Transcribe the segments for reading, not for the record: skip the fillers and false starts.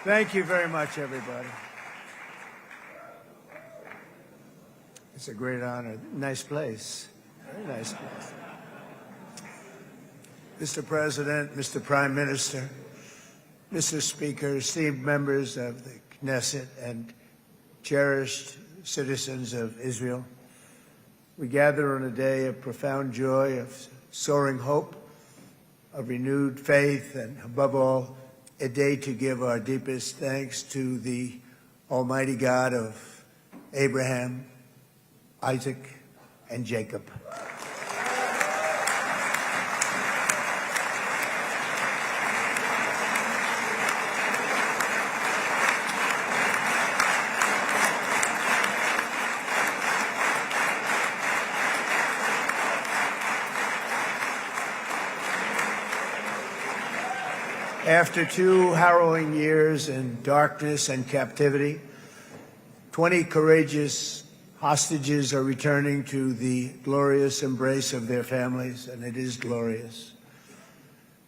Thank you very much, everybody. It's a great honor. Nice place. Very nice place. Mr. President, Mr. Prime Minister, Mr. Speaker, esteemed members of the Knesset and cherished citizens of Israel, we gather on a day of profound joy, of soaring hope, of renewed faith, and above all, a day to give our deepest thanks to the Almighty God of Abraham, Isaac, and Jacob. After 2 harrowing years in darkness and captivity, 20 courageous hostages are returning to the glorious embrace of their families, and it is glorious.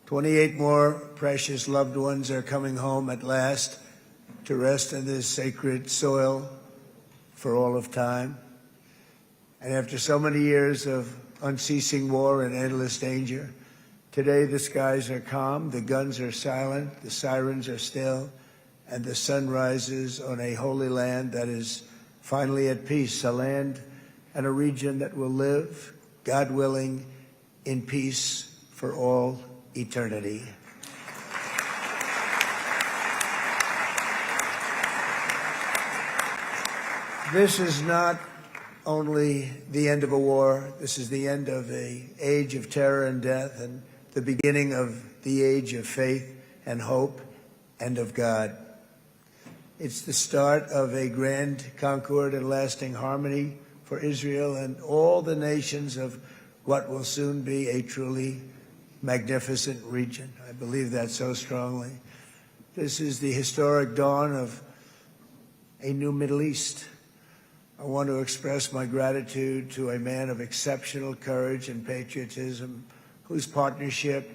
28 more precious loved ones are coming home at last to rest in this sacred soil for all of time. And after so many years of unceasing war and endless danger, today the skies are calm, the guns are silent, the sirens are still, and the sun rises on a holy land that is finally at peace, a land and a region that will live, God willing, in peace for all eternity. This is not only the end of a war, this is the end of an age of terror and death, and the beginning of the age of faith and hope and of God. It's the start of a grand concord and lasting harmony for Israel and all the nations of what will soon be a truly magnificent region. I believe that so strongly. This is the historic dawn of a new Middle East. I want to express my gratitude to a man of exceptional courage and patriotism, whose partnership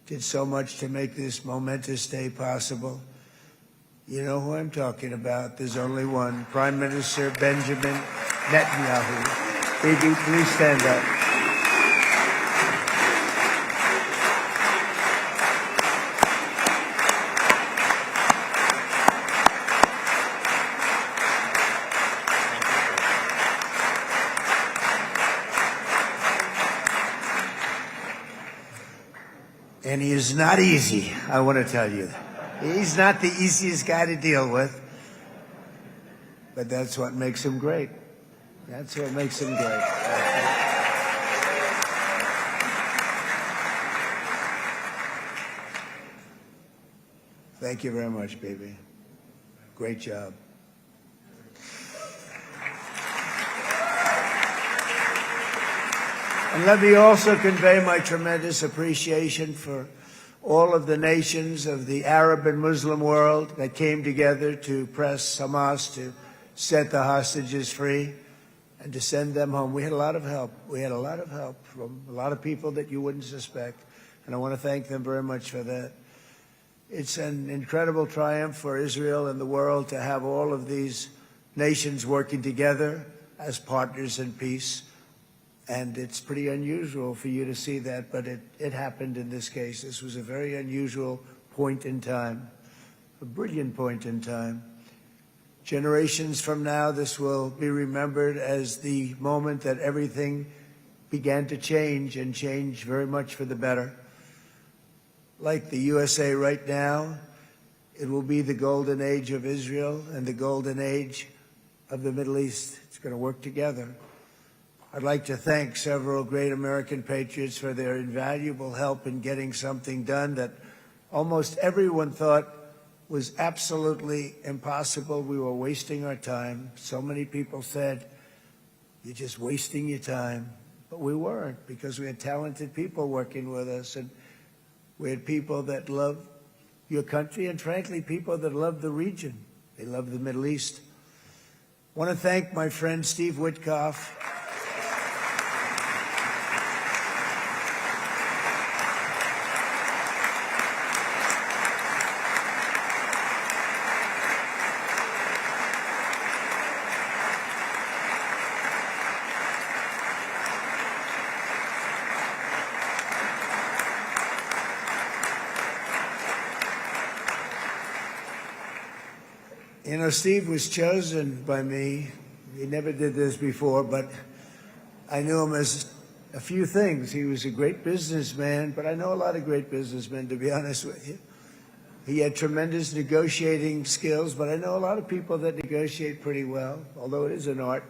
did so much to make this momentous day possible. You know who I'm talking about. There's only one, Prime Minister Benjamin Netanyahu. Bibi, please stand up. And he is not easy, I want to tell you that. He's not the easiest guy to deal with, but that's what makes him great. That's what makes him great. Thank you very much, baby. Great job. And let me also convey my tremendous appreciation for all of the nations of the Arab and Muslim world that came together to press Hamas to set the hostages free and to send them home. We had a lot of help. We had a lot of help from a lot of people that you wouldn't suspect, and I want to thank them very much for that. It's an incredible triumph for Israel and the world to have all of these nations working together as partners in peace. And it's pretty unusual for you to see that, but it happened in this case. This was a very unusual point in time, a brilliant point in time. Generations from now, this will be remembered as the moment that everything began to change, and change very much for the better. Like the USA right now, it will be the golden age of Israel and the golden age of the Middle East. It's going to work together. I'd like to thank several great American patriots for their invaluable help in getting something done that almost everyone thought was absolutely impossible. We were wasting our time. So many people said, "You're just wasting your time." But we weren't, because we had talented people working with us, and we had people that love your country, and frankly, people that love the region. They love the Middle East. I want to thank my friend Steve Witkoff. You know, Steve was chosen by me. He never did this before, but I knew him as a few things. He was a great businessman, but I know a lot of great businessmen, to be honest with you. He had tremendous negotiating skills, but I know a lot of people that negotiate pretty well, although it is an art.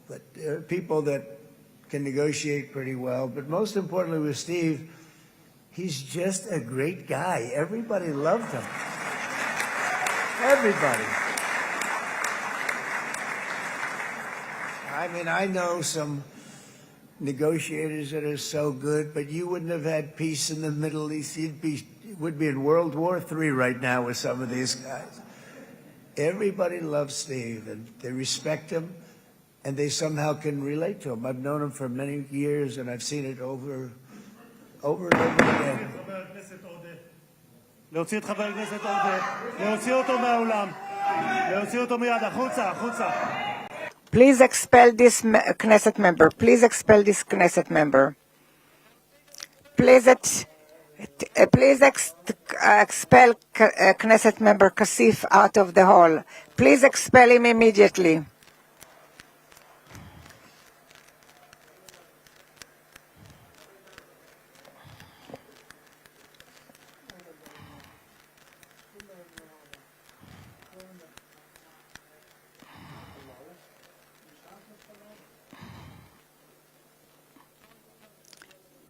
But there are people that can negotiate pretty well. But most importantly with Steve, he's just a great guy. Everybody loved him. Everybody. I mean, I know some negotiators that are so good, but you wouldn't have had peace in the Middle East. You would be in World War III right now with some of these guys. Everybody loves Steve, and they respect him, and they somehow can relate to him. I've known him for many years, and I've seen it over and over again. להוציא את חבר הכנסת עודה, להוציא אותו מהאולם, להוציא אותו מיד, החוצה, החוצה. Please expel this Knesset member. Please expel this Knesset member. Please expel Knesset member Kasif out of the hall. Please expel him immediately.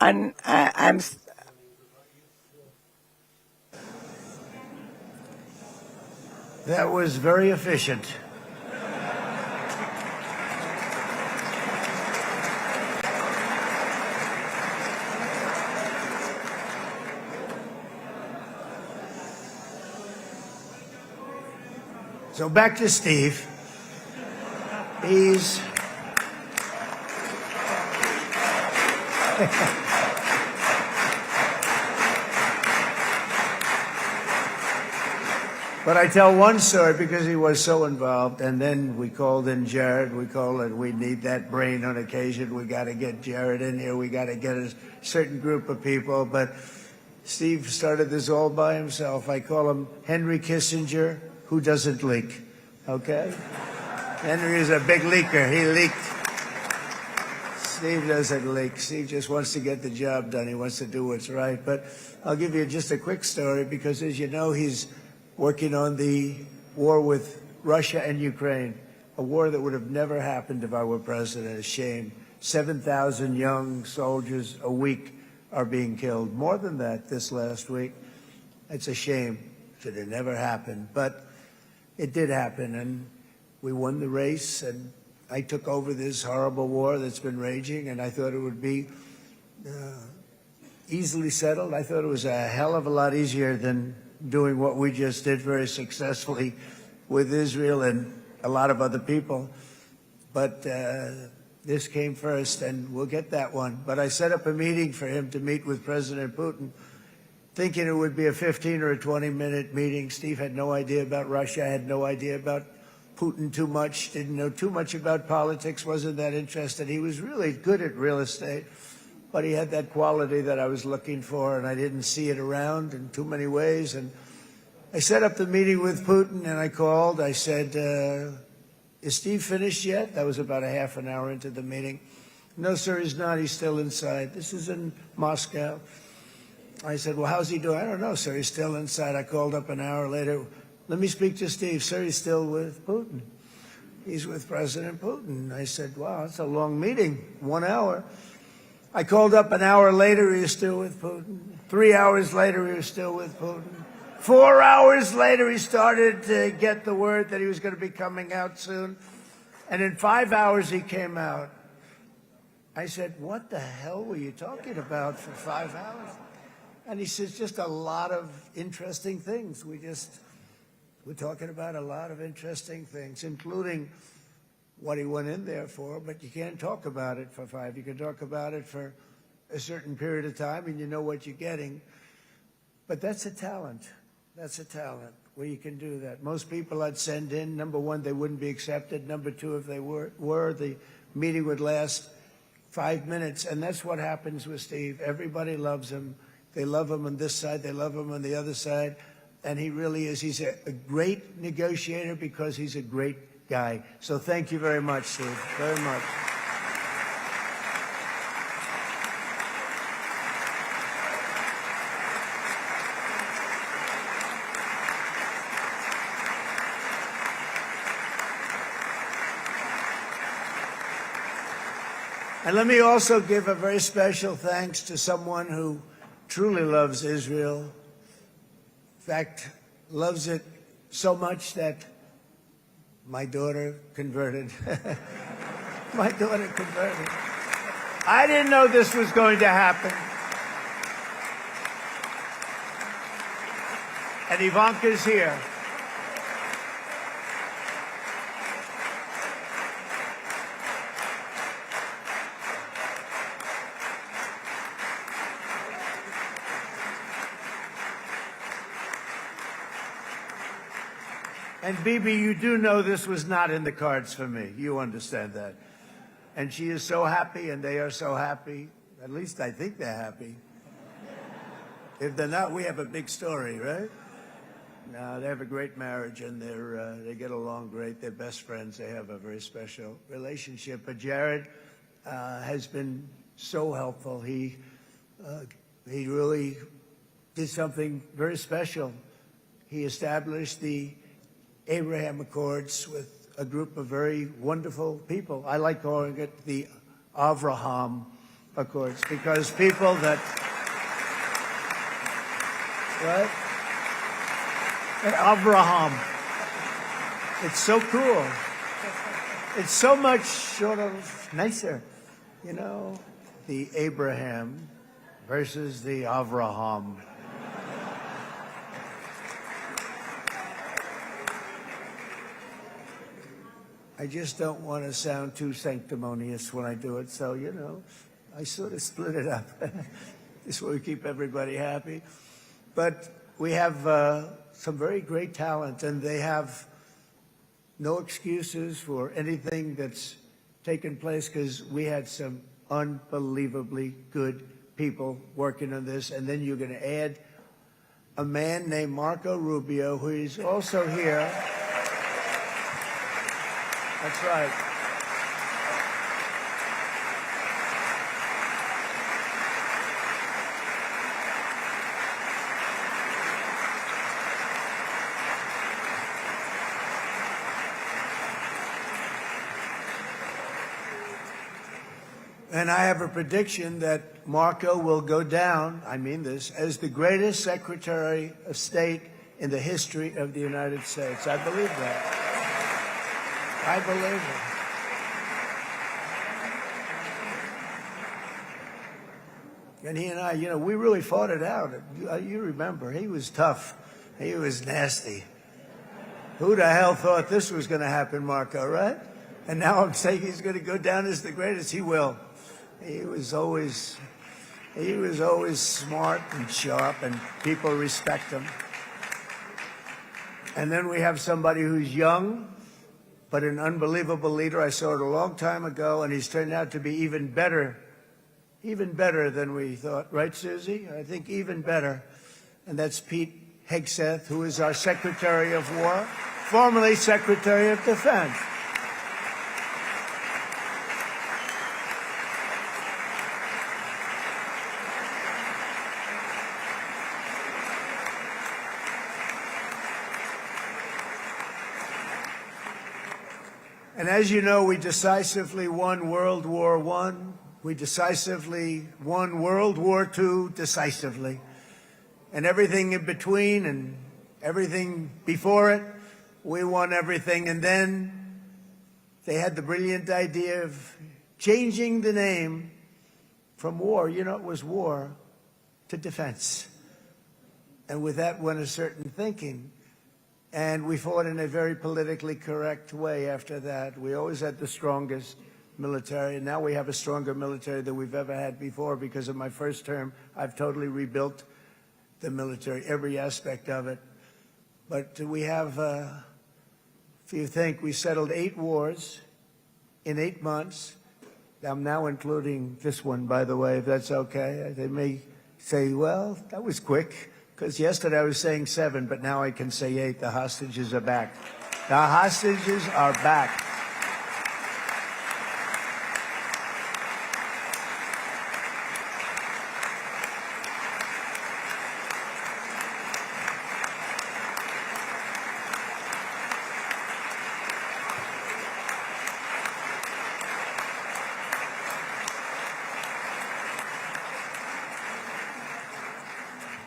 And That was very efficient. So back to Steve. He's But I tell one story because he was so involved, and then we called in Jared. We need that brain on occasion. We got to get Jared in here. We got to get a certain group of people. But Steve started this all by himself. I call him Henry Kissinger, who doesn't leak. Okay? Henry is a big leaker. He leaked. Steve doesn't leak. Steve just wants to get the job done. He wants to do what's right. But I'll give you just a quick story because, as you know, he's working on the war with Russia and Ukraine, a war that would have never happened if I were president. A shame. 7,000 young soldiers a week are being killed. More than that this last week. It's a shame that it never happened. But it did happen, and we won the race, and I took over this horrible war that's been raging, and I thought it would be easily settled. I thought it was a hell of a lot easier than doing what we just did very successfully with Israel and a lot of other people. But this came first, and we'll get that one. But I set up a meeting for him to meet with President Putin, thinking it would be a 15 or a 20-minute meeting. Steve had no idea about Russia, had no idea about Putin too much, didn't know too much about politics, wasn't that interested. He was really good at real estate, but he had that quality that I was looking for, and I didn't see it around in too many ways. And I set up the meeting with Putin, and I called. I said, is Steve finished yet? That was about a half an hour into the meeting. No, sir, he's not. He's still inside. This is in Moscow. I said, well, how's he doing? I don't know, sir. He's still inside. I called up an hour later. Let me speak to Steve. Sir, he's still with Putin. He's with President Putin. I said, wow, that's a long meeting, 1 hour. I called up an hour later, he was still with Putin. 3 hours later, he was still with Putin. 4 hours later, he started to get the word that he was going to be coming out soon. And in 5 hours, he came out. I said, what the hell were you talking about for 5 hours? And he says, just a lot of interesting things. We're talking about a lot of interesting things, including what he went in there for, but you can't talk about it for 5. You can talk about it for a certain period of time, and you know what you're getting. But that's a talent. That's a talent, where you can do that. Most people I'd send in, number one, they wouldn't be accepted. Number two, if they were, the meeting would last 5 minutes, and that's what happens with Steve. Everybody loves him. They love him on this side. They love him on the other side. and he really is. He's a great negotiator because he's a great guy. So thank you very much, Steve, very much. And let me also give a very special thanks to someone who truly loves Israel. In fact, loves it so much that my daughter converted. My daughter converted. I didn't know this was going to happen. And Ivanka's here. And Bibi, you do know this was not in the cards for me. You understand that. And she is so happy, and they are so happy. At least I think they're happy. If they're not, we have a big story, right? No, they have a great marriage, and they get along great. They're best friends. They have a very special relationship. But Jared has been so helpful. He really did something very special. He established the Abraham Accords with a group of very wonderful people. I like calling it the Avraham Accords because people that, right? Avraham. It's so cool. It's so much sort of nicer, you know, the Abraham versus the Avraham. I just don't want to sound too sanctimonious when I do it, so, you know, I sort of split it up. This way we keep everybody happy. But we have some very great talent, and they have no excuses for anything that's taken place because we had some unbelievably good people working on this. And then you're going to add a man named Marco Rubio, who is also here. That's right. And I have a prediction that Marco will go down, I mean this, as the greatest Secretary of State in the history of the United States. I believe that. I believe it. And he and I, you know, we really fought it out. You remember, he was tough. He was nasty. Who the hell thought this was going to happen, Marco, right? And now I'm saying he's going to go down as the greatest. He will. He was always smart and sharp, and people respect him. And then we have somebody who's young, but an unbelievable leader. I saw it a long time ago, and he's turned out to be even better than we thought. Right, Susie? I think even better. And that's Pete Hegseth, who is our Secretary of War, formerly Secretary of Defense. And as you know, we decisively won World War I. We decisively won World War II decisively. And everything in between and everything before it, we won everything. And then they had the brilliant idea of changing the name from war, you know, it was war, to defense. And with that went a certain thinking. And we fought in a very politically correct way after that. We always had the strongest military, and now we have a stronger military than we've ever had before because of my first term. I've totally rebuilt the military, every aspect of it. But we have, if you think, we settled 8 wars in 8 months. I'm now including this one, by the way, if that's okay. They may say, well, that was quick. Because yesterday I was saying 7, but now I can say 8. The hostages are back. The hostages are back.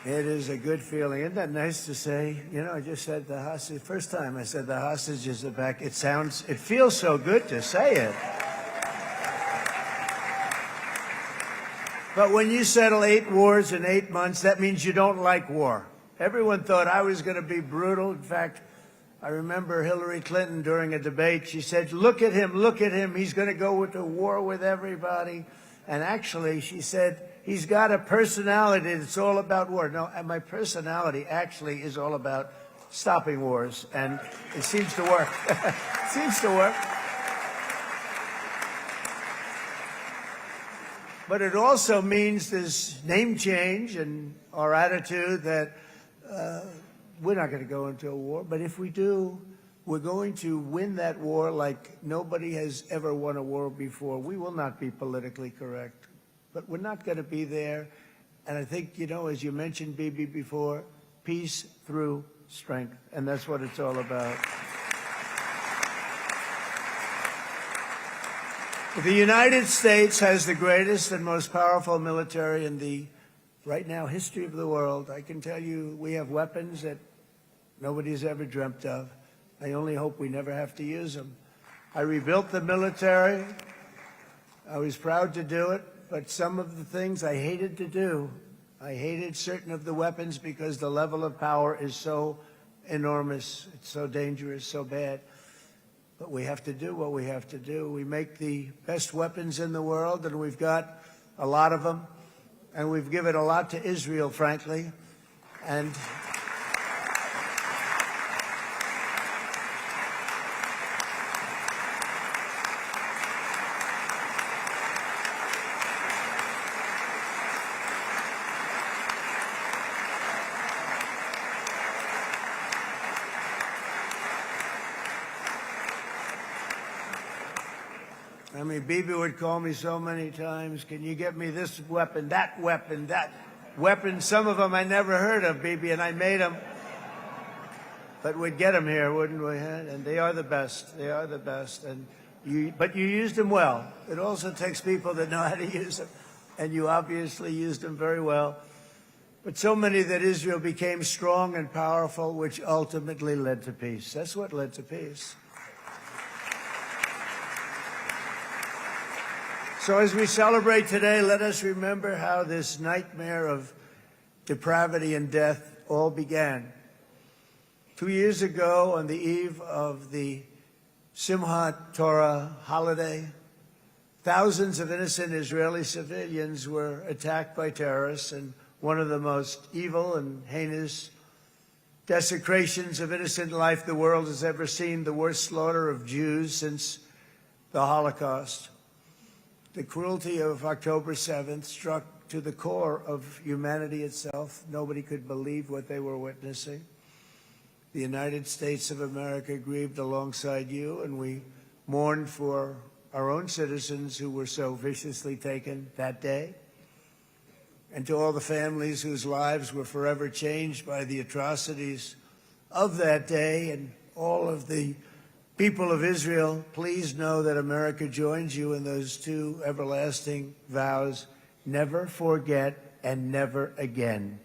It is a good feeling. Isn't that nice to say? You know, I just said the hostage. First time I said the hostages are back. It feels so good to say it. But when you settle 8 wars in 8 months, that means you don't like war. Everyone thought I was going to be brutal. In fact, I remember Hillary Clinton during a debate, she said, look at him, he's going to go into war with everybody. And actually, she said, he's got a personality that's all about war. No, and my personality actually is all about stopping wars, and it seems to work. It seems to work. But it also means this name change and our attitude that we're not going to go into a war, but if we do, we're going to win that war like nobody has ever won a war before. We will not be politically correct, but we're not going to be there. And I think, you know, as you mentioned, Bibi, before, peace through strength, and that's what it's all about. The United States has the greatest and most powerful military in the, right now, history of the world. I can tell you we have weapons that nobody's ever dreamt of. I only hope we never have to use them. I rebuilt the military. I was proud to do it, but some of the things I hated to do. I hated certain of the weapons because the level of power is so enormous. It's so dangerous, so bad. But we have to do what we have to do. We make the best weapons in the world, and we've got a lot of them. And we've given a lot to Israel, frankly. And I mean, Bibi would call me so many times, can you get me this weapon, that weapon, that weapon? Some of them I never heard of, Bibi, and I made them. But we'd get them here, wouldn't we? And they are the best. They are the best. But you used them well. It also takes people that know how to use them. And you obviously used them very well. But so many that Israel became strong and powerful, which ultimately led to peace. That's what led to peace. So as we celebrate today, let us remember how this nightmare of depravity and death all began. 2 years ago, on the eve of the Simchat Torah holiday, thousands of innocent Israeli civilians were attacked by terrorists, and one of the most evil and heinous desecrations of innocent life the world has ever seen, the worst slaughter of Jews since the Holocaust. The cruelty of October 7th struck to the core of humanity itself. Nobody could believe what they were witnessing. The United States of America grieved alongside you, and we mourned for our own citizens who were so viciously taken that day. And to all the families whose lives were forever changed by the atrocities of that day, and all of the people of Israel, please know that America joins you in those two everlasting vows: never forget and never again.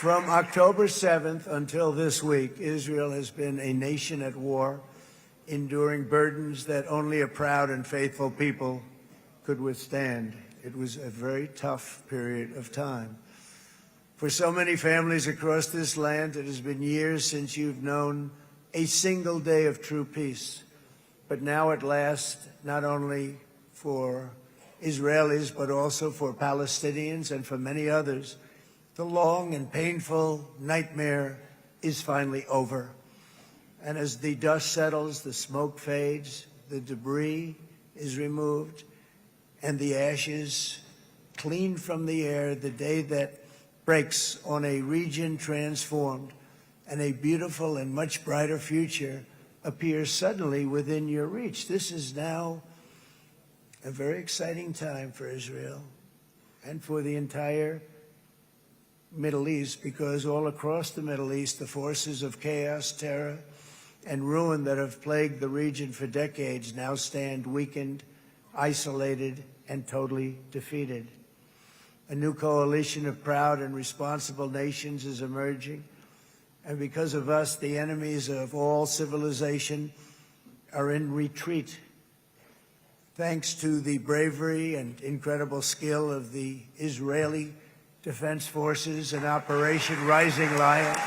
From October 7th until this week, Israel has been a nation at war, enduring burdens that only a proud and faithful people could withstand. It was a very tough period of time. For so many families across this land, it has been years since you've known a single day of true peace. But now at last, not only for Israelis, but also for Palestinians and for many others. The long and painful nightmare is finally over. And as the dust settles, the smoke fades, the debris is removed, and the ashes cleaned from the air, the day that breaks on a region transformed, and a beautiful and much brighter future appears suddenly within your reach. This is now a very exciting time for Israel and for the entire Middle East, because all across the Middle East, the forces of chaos, terror, and ruin that have plagued the region for decades now stand weakened, isolated, and totally defeated. A new coalition of proud and responsible nations is emerging, and because of us, the enemies of all civilization are in retreat. Thanks to the bravery and incredible skill of the Israeli Defense Forces and Operation Rising Lion,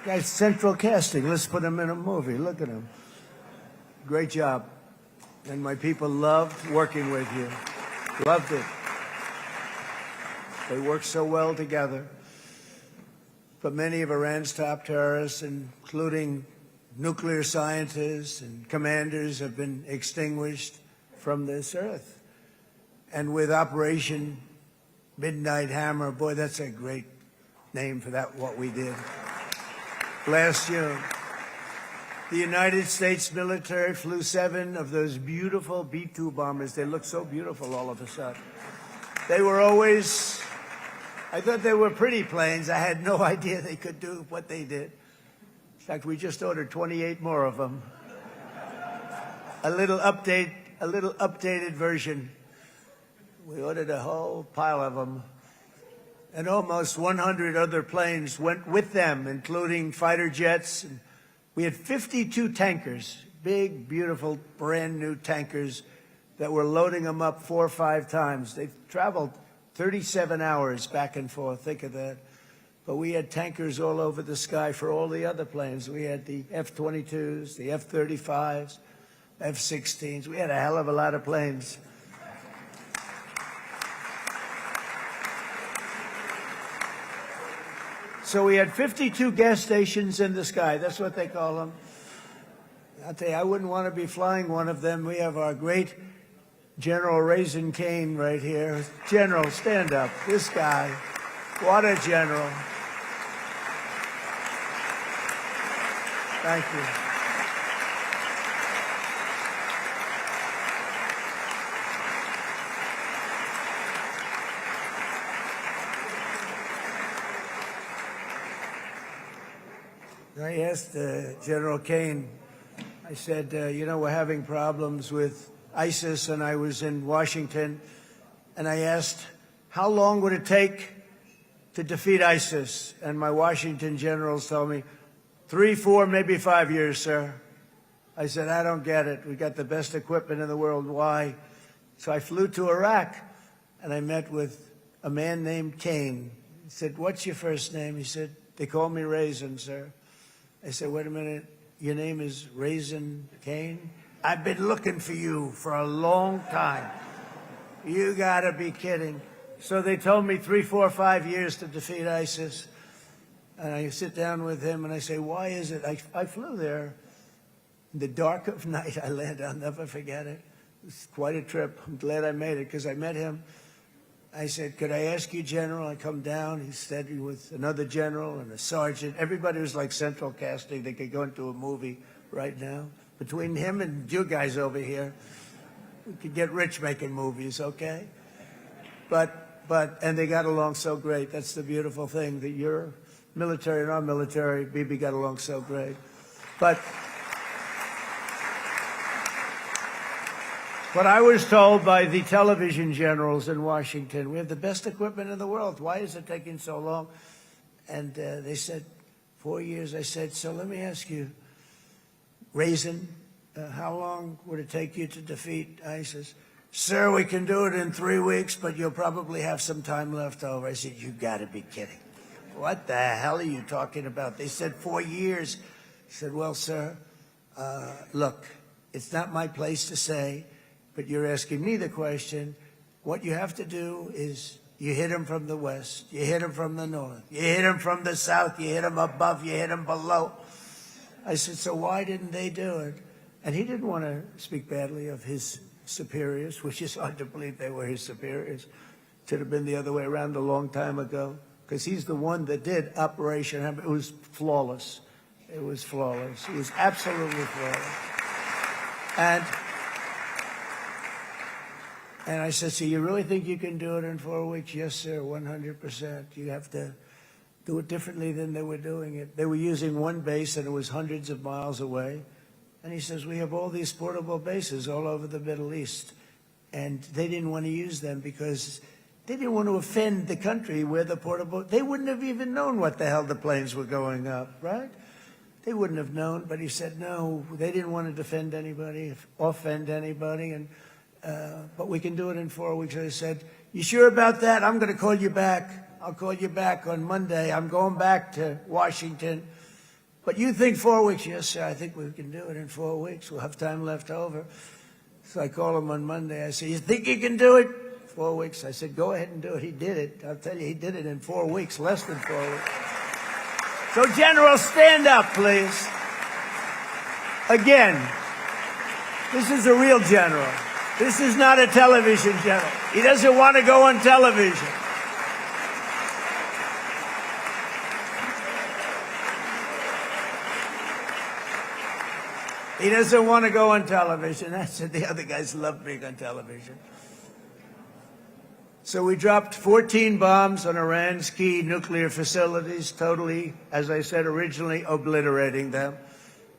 guy's central casting. Let's put him in a movie. Look at him. Great job. And my people loved working with you. Loved it. They worked so well together. But many of Iran's top terrorists, including nuclear scientists and commanders, have been extinguished from this earth. And with Operation Midnight Hammer, boy, that's a great name for that, what we did. Last June, the United States military flew 7 of those beautiful B-2 bombers. They look so beautiful all of a sudden. They were always, I thought they were pretty planes. I had no idea they could do what they did. In fact, we just ordered 28 more of them. A little updated version. We ordered a whole pile of them. And almost 100 other planes went with them, including fighter jets. And we had 52 tankers, big, beautiful, brand new tankers that were loading them up 4 or 5 times. They traveled 37 hours back and forth. Think of that. But we had tankers all over the sky for all the other planes. We had the F-22s, the F-35s, F-16s. We had a hell of a lot of planes. So we had 52 gas stations in the sky. That's what they call them. I'll tell you, I wouldn't want to be flying one of them. We have our great General Raisin Cain right here. General, stand up. This guy. What a general. Thank you. I asked General Cain, I said, we're having problems with ISIS, and I was in Washington, and I asked, how long would it take to defeat ISIS? And my Washington generals told me, 3, 4, maybe 5 years, sir. I said, I don't get it. We got the best equipment in the world. Why? So I flew to Iraq, and I met with a man named Cain. He said, what's your first name? He said, they call me Raisin, sir. I said, wait a minute, your name is Raisin Cain? I've been looking for you for a long time. You gotta be kidding. So they told me 3, 4, 5 years to defeat ISIS. And I sit down with him and I say, why is it? I flew there in the dark of night. I landed, I'll never forget it. It was quite a trip. I'm glad I made it because I met him. I said, could I ask you, General? I come down. He said he was another general and a sergeant. Everybody was like central casting. They could go into a movie right now. Between him and you guys over here, we could get rich making movies, okay? And they got along so great. That's the beautiful thing, that your military and our military, Bibi, got along so great. But I was told by the television generals in Washington, we have the best equipment in the world. Why is it taking so long? And they said, 4 years. I said, so let me ask you, Raisin, how long would it take you to defeat ISIS? Sir, we can do it in 3 weeks, but you'll probably have some time left over. I said, you got to be kidding. What the hell are you talking about? They said 4 years. I said, well, sir, look, it's not my place to say, but you're asking me the question. What you have to do is you hit him from the west, you hit him from the north, you hit him from the south, you hit him above, you hit him below. I said, so why didn't they do it? And he didn't want to speak badly of his superiors, which is hard to believe they were his superiors. Should have been the other way around a long time ago, because he's the one that did Operation Hammer. It was flawless. It was flawless. It was absolutely flawless. And I said, so you really think you can do it in 4 weeks? Yes, sir, 100%. You have to do it differently than they were doing it. They were using one base, and it was hundreds of miles away. And he says, we have all these portable bases all over the Middle East. And they didn't want to use them because they didn't want to offend the country where the portable... They wouldn't have even known what the hell the planes were going up, right? They wouldn't have known. But he said, no, they didn't want to defend anybody, offend anybody. And but we can do it in 4 weeks. I said, you sure about that? I'm going to call you back. I'll call you back on Monday. I'm going back to Washington. But you think 4 weeks? Yes, sir, I think we can do it in 4 weeks. We'll have time left over. So I call him on Monday. I said, you think you can do it? 4 weeks. I said, go ahead and do it. He did it. I'll tell you, he did it in 4 weeks, less than 4 weeks. So, General, stand up, please. Again, this is a real general. This is not a television general. He doesn't want to go on television. He doesn't want to go on television. I said the other guys love being on television. So we dropped 14 bombs on Iran's key nuclear facilities, totally, as I said originally, obliterating them.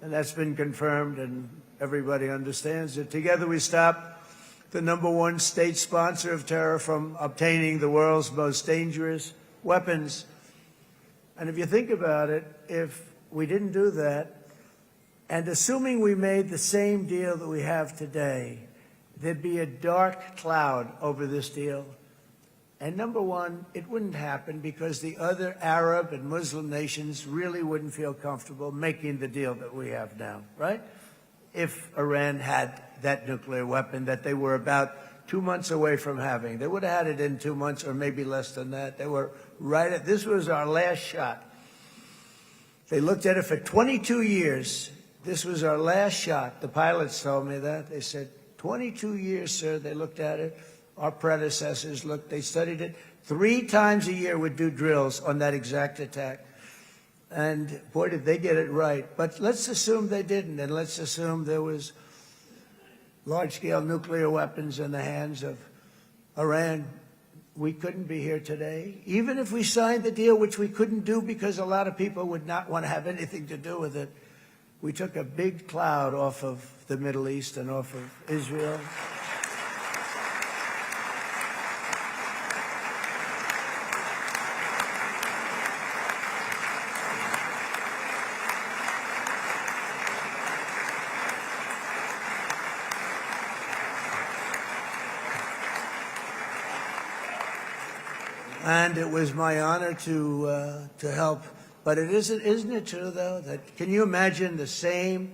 And that's been confirmed, and everybody understands it. Together we stopped the #1 state sponsor of terror from obtaining the world's most dangerous weapons. And if you think about it, if we didn't do that, and assuming we made the same deal that we have today, there'd be a dark cloud over this deal. And #1, it wouldn't happen because the other Arab and Muslim nations really wouldn't feel comfortable making the deal that we have now, right? If Iran had that nuclear weapon that they were about 2 months away from having. They would have had it in 2 months or maybe less than that. They were right at, this was our last shot. They looked at it for 22 years. This was our last shot. The pilots told me that. They said, 22 years, sir. They looked at it. Our predecessors looked, they studied it. 3 times a year would do drills on that exact attack. And boy, did they get it right. But let's assume they didn't, and let's assume there was large-scale nuclear weapons in the hands of Iran. We couldn't be here today. Even if we signed the deal, which we couldn't do because a lot of people would not want to have anything to do with it, we took a big cloud off of the Middle East and off of Israel. And it was my honor to help. But isn't it true, though, that can you imagine the same,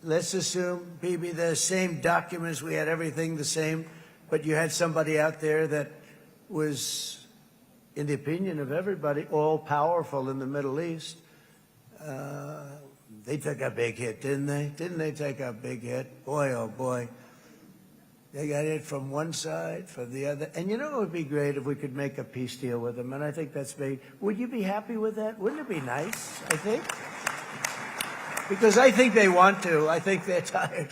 let's assume, Bibi, the same documents, we had everything the same, but you had somebody out there that was, in the opinion of everybody, all-powerful in the Middle East. They took a big hit, didn't they? Didn't they take a big hit? Boy, oh boy. They got it from one side, from the other. And you know it would be great if we could make a peace deal with them, and I think that's big. Would you be happy with that? Wouldn't it be nice, I think? Because I think they want to. I think they're tired.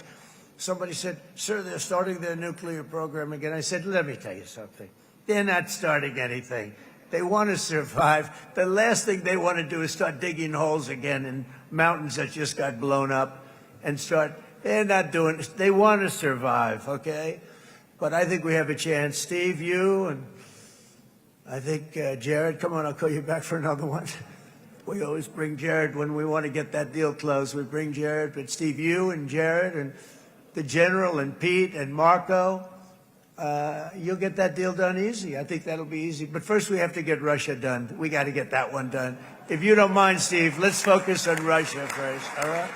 Somebody said, sir, they're starting their nuclear program again. I said, let me tell you something. They're not starting anything. They want to survive. The last thing they want to do is start digging holes again in mountains that just got blown up and start... They're not doing it. They want to survive, okay? But I think we have a chance. Steve, you, and I think Jared, come on, I'll call you back for another one. We always bring Jared when we want to get that deal closed. We bring Jared, but Steve, you and Jared and the General and Pete and Marco, you'll get that deal done easy. I think that'll be easy. But first we have to get Russia done. We got to get that one done. If you don't mind, Steve, let's focus on Russia first, all right?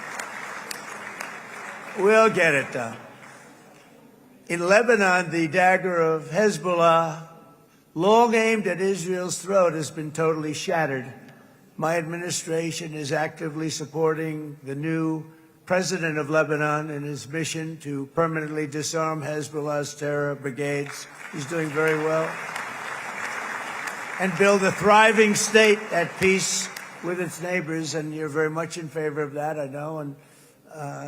We'll get it done. In Lebanon, the dagger of Hezbollah, long aimed at Israel's throat, has been totally shattered. My administration is actively supporting the new president of Lebanon in his mission to permanently disarm Hezbollah's terror brigades. He's doing very well. And build a thriving state at peace with its neighbors. And you're very much in favor of that, I know. And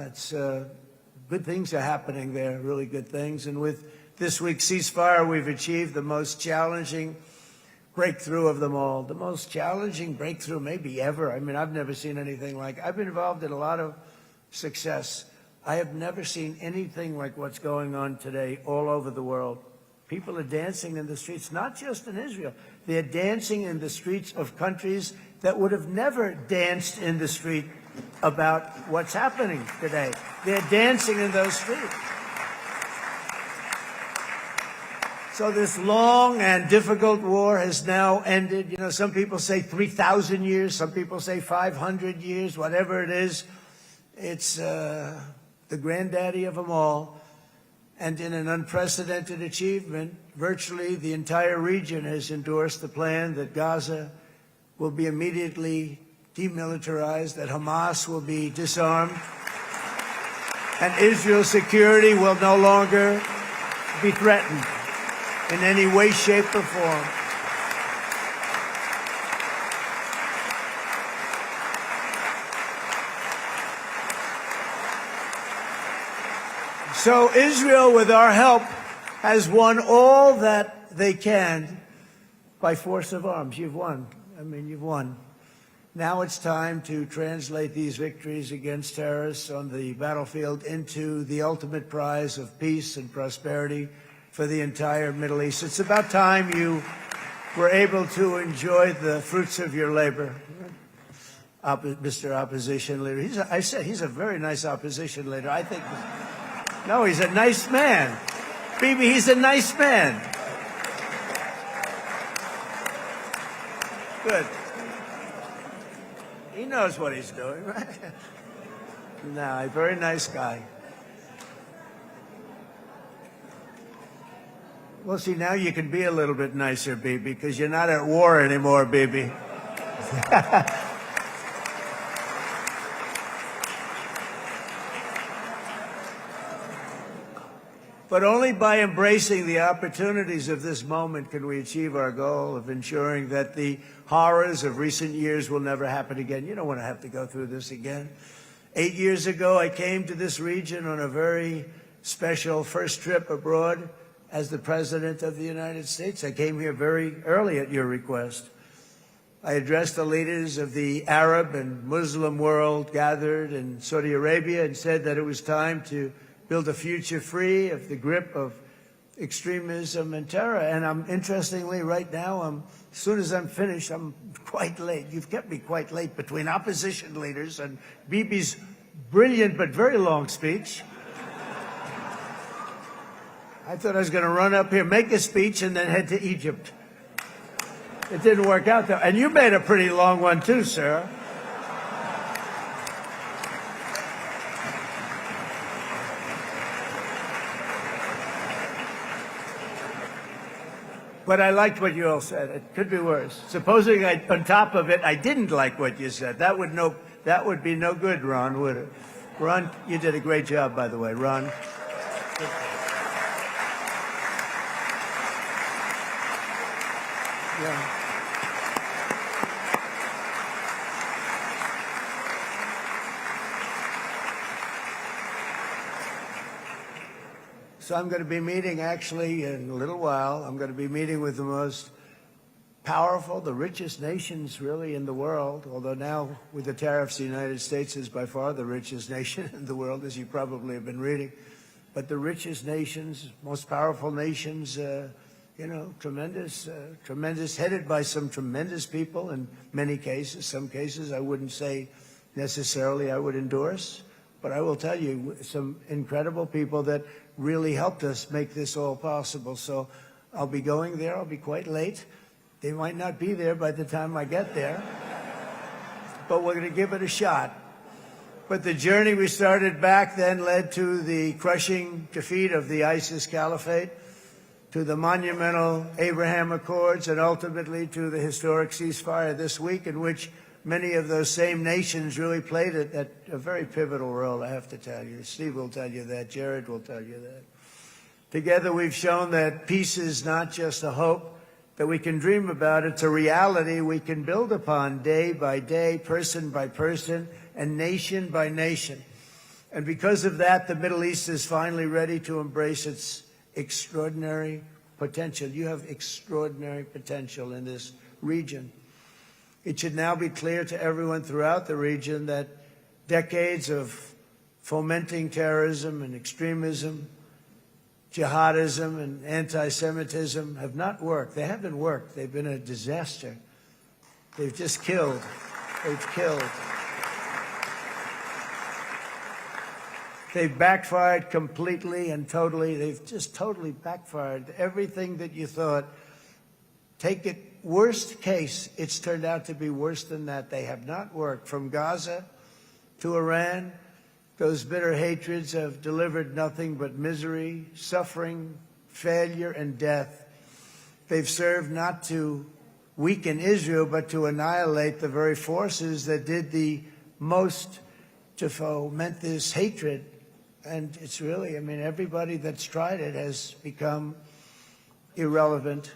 it's good things are happening there, really good things. And with this week's ceasefire, we've achieved the most challenging breakthrough of them all. The most challenging breakthrough maybe ever. I mean, I've never seen anything like it. I've been involved in a lot of success. I have never seen anything like what's going on today all over the world. People are dancing in the streets, not just in Israel. They're dancing in the streets of countries that would have never danced in the street about what's happening today. They're dancing in those streets. So this long and difficult war has now ended. You know, some people say 3,000 years, some people say 500 years, whatever it is. It's the granddaddy of them all. And in an unprecedented achievement, virtually the entire region has endorsed the plan that Gaza will be immediately demilitarized, that Hamas will be disarmed, and Israel's security will no longer be threatened in any way, shape, or form. So Israel, with our help, has won all that they can by force of arms. You've won. I mean, you've won. Now it's time to translate these victories against terrorists on the battlefield into the ultimate prize of peace and prosperity for the entire Middle East. It's about time you were able to enjoy the fruits of your labor. Mr. Opposition Leader. I said he's a very nice opposition leader. I think. No, he's a nice man. Bibi, he's a nice man. Good. He knows what he's doing, right? No, a very nice guy. Well, see, now you can be a little bit nicer, Bibi, because you're not at war anymore, Bibi. But only by embracing the opportunities of this moment can we achieve our goal of ensuring that the horrors of recent years will never happen again. You don't want to have to go through this again. 8 years ago, I came to this region on a very special first trip abroad as the President of the United States. I came here very early at your request. I addressed the leaders of the Arab and Muslim world gathered in Saudi Arabia and said that it was time to build a future free of the grip of extremism and terror. And interestingly, right now, as soon as I'm finished, I'm quite late. You've kept me quite late between opposition leaders and Bibi's brilliant but very long speech. I thought I was going to run up here, make a speech, and then head to Egypt. It didn't work out, though. And you made a pretty long one, too, sir. But I liked what you all said. It could be worse. Supposing on top of it, I didn't like what you said. That would be no good, Ron, would it? Ron, you did a great job, by the way, Ron. Yeah. So I'm going to be meeting, actually, in a little while, I'm going to be meeting with the most powerful, the richest nations, really, in the world, although now, with the tariffs, the United States is by far the richest nation in the world, as you probably have been reading. But the richest nations, most powerful nations tremendous, headed by some tremendous people in many cases. Some cases I wouldn't say necessarily I would endorse, but I will tell you some incredible people that really helped us make this all possible. So I'll be going there. I'll be quite late. They might not be there by the time I get there, but we're going to give it a shot. But the journey we started back then led to the crushing defeat of the ISIS caliphate, to the monumental Abraham Accords, and ultimately to the historic ceasefire this week, in which many of those same nations really played a very pivotal role, I have to tell you. Steve will tell you that. Jared will tell you that. Together we've shown that peace is not just a hope that we can dream about. It's a reality we can build upon day by day, person by person, and nation by nation. And because of that, the Middle East is finally ready to embrace its extraordinary potential. You have extraordinary potential in this region. It should now be clear to everyone throughout the region that decades of fomenting terrorism and extremism, jihadism and anti-Semitism have not worked. They haven't worked. They've been a disaster. They've just killed. They've killed. They've backfired completely and totally. They've just totally backfired. Everything that you thought, take it worst case, it's turned out to be worse than that. They have not worked. From Gaza to Iran, those bitter hatreds have delivered nothing but misery, suffering, failure, and death. They've served not to weaken Israel, but to annihilate the very forces that did the most to foment this hatred. And it's really, I mean, everybody that's tried it has become irrelevant.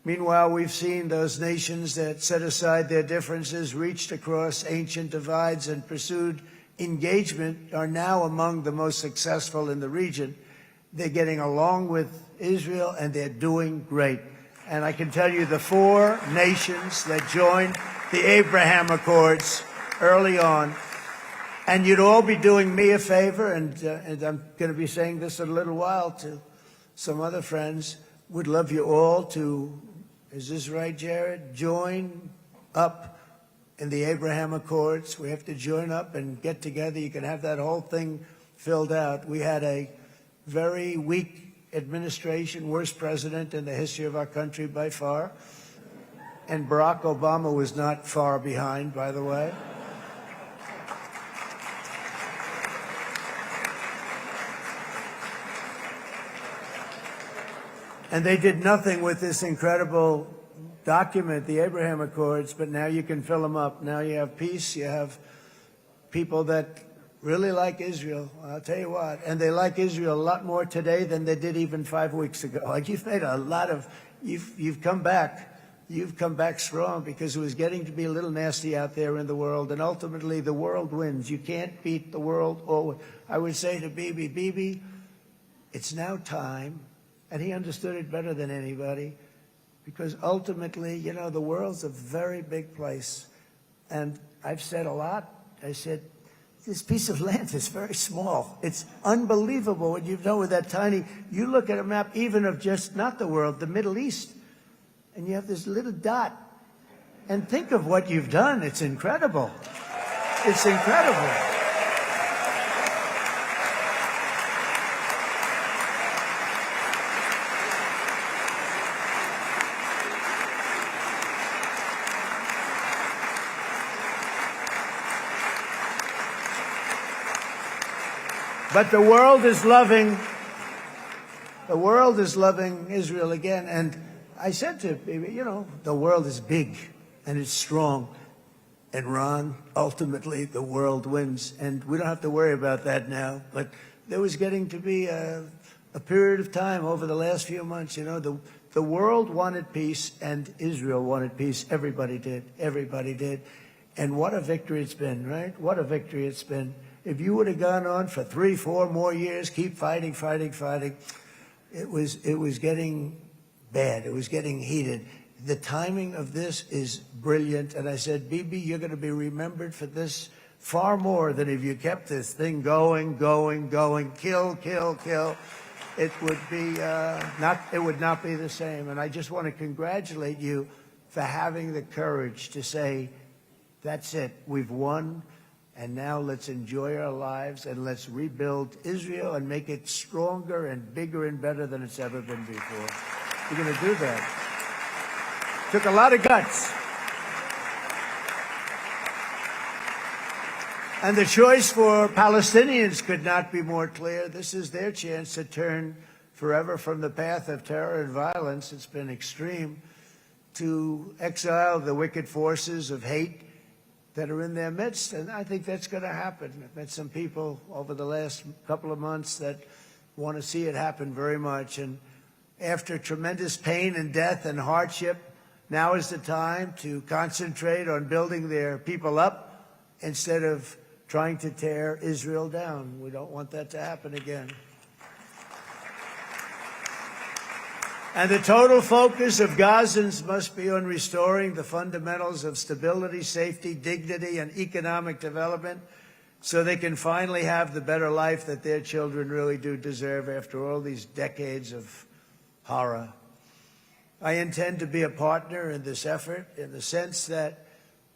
Meanwhile, we've seen those nations that set aside their differences, reached across ancient divides, and pursued engagement are now among the most successful in the region. They're getting along with Israel, and they're doing great. And I can tell you the 4 nations that joined the Abraham Accords early on, and you'd all be doing me a favor, and I'm going to be saying this in a little while to some other friends, would love you all to, is this right, Jared? Join up in the Abraham Accords. We have to join up and get together. You can have that whole thing filled out. We had a very weak administration, worst president in the history of our country by far. And Barack Obama was not far behind, by the way. And they did nothing with this incredible document, the Abraham Accords, but now you can fill them up. Now you have peace, you have people that really like Israel. I'll tell you what, and they like Israel a lot more today than they did even 5 weeks ago. Like you've made a lot of, you've come back strong, because it was getting to be a little nasty out there in the world, and ultimately the world wins. You can't beat the world. Or I would say to Bibi, it's now time. And he understood it better than anybody, because ultimately, you know, the world's a very big place. And I've said a lot. I said, this piece of land is very small. It's unbelievable what you've done with that tiny, you look at a map even of just not the world, the Middle East, and you have this little dot. And think of what you've done. It's incredible. It's incredible. But the world is loving Israel again. And I said to Bibi, you know, the world is big and it's strong. And Ron, ultimately, the world wins. And we don't have to worry about that now. But there was getting to be a period of time over the last few months, you know, the world wanted peace and Israel wanted peace. Everybody did. Everybody did. And what a victory it's been, right? What a victory it's been. If you would have gone on for 3-4 more years, keep fighting, it was getting bad. It was getting heated. The timing of this is brilliant. And I said, Bibi, you're going to be remembered for this far more than if you kept this thing going, kill. it would not be the same. And I just want to congratulate you for having the courage to say, that's it, we've won, and now let's enjoy our lives and let's rebuild Israel and make it stronger and bigger and better than it's ever been before. You're going to do that. Took a lot of guts. And the choice for Palestinians could not be more clear. This is their chance to turn forever from the path of terror and violence. It's been extreme, to exile the wicked forces of hate that are in their midst. And I think that's going to happen. I've met some people over the last couple of months that want to see it happen very much. And after tremendous pain and death and hardship, now is the time to concentrate on building their people up instead of trying to tear Israel down. We don't want that to happen again. And the total focus of Gazans must be on restoring the fundamentals of stability, safety, dignity, and economic development so they can finally have the better life that their children really do deserve after all these decades of horror. I intend to be a partner in this effort in the sense that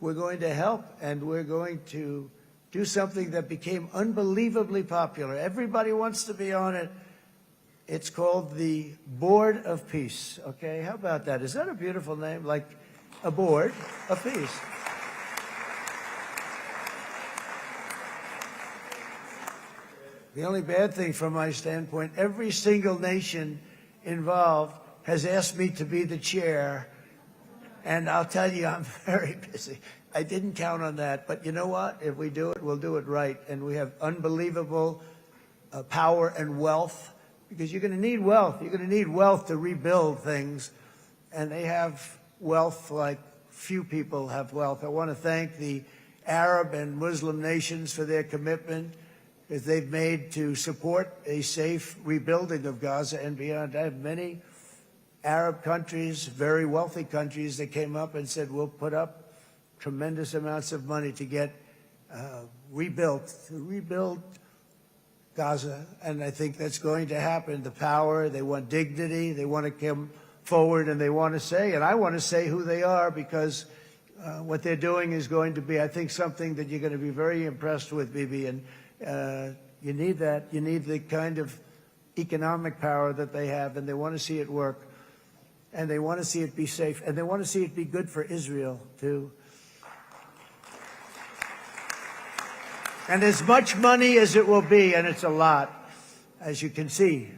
we're going to help and we're going to do something that became unbelievably popular. Everybody wants to be on it. It's called the Board of Peace, okay? How about that? Is that a beautiful name? Like a board of peace. The only bad thing from my standpoint, every single nation involved has asked me to be the chair, and I'll tell you, I'm very busy. I didn't count on that, but you know what? If we do it, we'll do it right, and we have unbelievable power and wealth, because you're going to need wealth. You're going to need wealth to rebuild things, and they have wealth like few people have wealth. I want to thank the Arab and Muslim nations for their commitment that they've made to support a safe rebuilding of Gaza and beyond. I have many Arab countries, very wealthy countries, that came up and said, we'll put up tremendous amounts of money to get rebuild Gaza. And I think that's going to happen. The power, they want dignity, they want to come forward, and they want to say, and I want to say who they are, because what they're doing is going to be, I think, something that you're going to be very impressed with, Bibi. And you need that. You need the kind of economic power that they have, and they want to see it work. And they want to see it be safe. And they want to see it be good for Israel, too. And as much money as it will be, and it's a lot, as you can see,